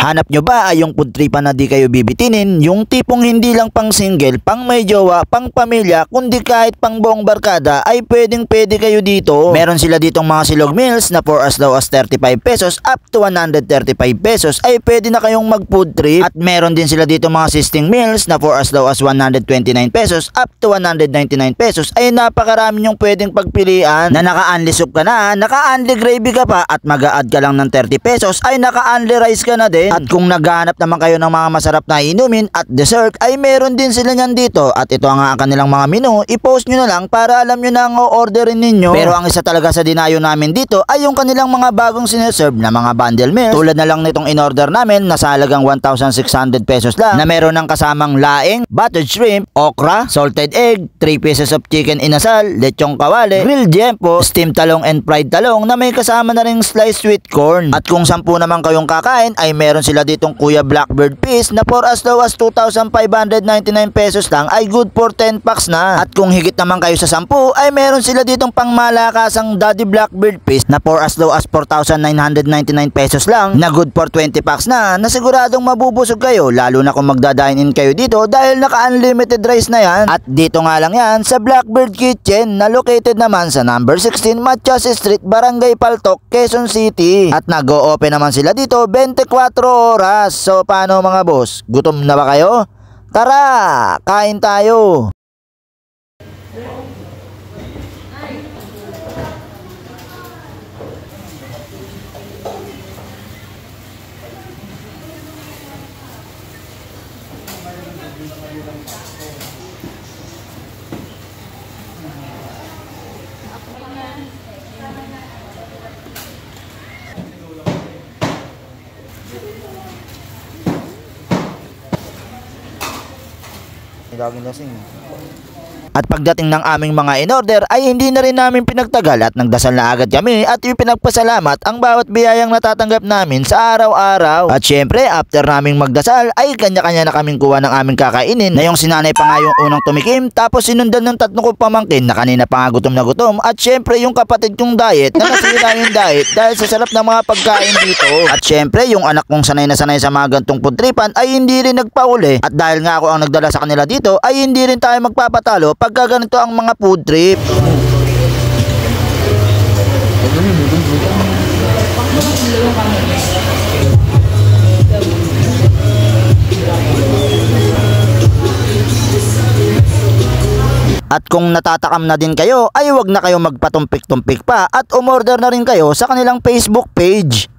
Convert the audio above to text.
Hanap nyo ba ay yung food tripan na di kayo bibitinin? Yung tipong hindi lang pang single, pang may jowa, pang pamilya, kundi kahit pang buong barkada ay pwedeng pwede kayo dito. Meron sila ditong mga silog meals na for as low as 35 pesos up to 135 pesos ay pwede na kayong mag food trip. At meron din sila dito mga sisting meals na for as low as 129 pesos up to 199 pesos ay napakarami yung pwedeng pagpilian na naka-unli soup ka na, naka-unli gravy ka pa at mag-a-add ka lang ng 30 pesos ay naka-unli rice ka na din. At kung naghahanap naman kayo ng mga masarap na inumin at dessert ay meron din sila niyan dito. At ito nga ang kanilang mga menu, i-post nyo na lang para alam nyo na ang o-orderin ninyo. Pero ang isa talaga sa dinayo namin dito ay yung kanilang mga bagong sineserve na mga bundle meals. Tulad na lang nitong in-order namin na sa halagang 1,600 pesos lang na meron ng kasamang laing, buttered shrimp, okra, salted egg, 3 pieces of chicken inasal, lechong kawale, grilled jempo, steamed talong and fried talong na may kasama na ring sliced sweet corn. At kung 10 naman kayong kakain ay meron sila ditong Kuya Blackbird Fish na for as low as 2,599 pesos lang ay good for 10 packs na. At kung higit naman kayo sa 10 ay meron sila ditong pangmalakasang Daddy Blackbird Fish na for as low as 4,999 pesos lang na good for 20 packs na siguradong mabubusog kayo lalo na kung magda-dine in kayo dito dahil naka-unlimited rice na yan. At dito nga lang yan sa Blackbird Kitchen na located naman sa number 16 Matias Street, Barangay Paltok, Quezon City. At nag-o-open naman sila dito 24 oras. So paano mga boss? Gutom na ba kayo? Tara, kain tayo! Laging lasing. At pagdating ng aming mga in-order ay hindi na rin namin pinagtagal at nagdasal na agad kami at ipinagpasalamat ang bawat biyayang natatanggap namin sa araw-araw. At syempre after naming magdasal ay kanya-kanya na kaming kuha ng aming kakainin na yung sinanay pa nga yung unang tumikim tapos sinundan ng 3 kong pamangkin na kanina pa nga gutom na gutom at syempre yung kapatid kong diet na nasira yung diet dahil sa sarap ng mga pagkain dito. At syempre yung anak kong sanay na sanay sa mga gantong food tripan ay hindi rin nagpauli at dahil nga ako ang nagdala sa kanila dito ay hindi rin tayo magpapatalo pagka ganito ang mga food trip. At kung natatakam na din kayo ay huwag na kayo magpatumpik-tumpik pa at umorder na rin kayo sa kanilang Facebook page.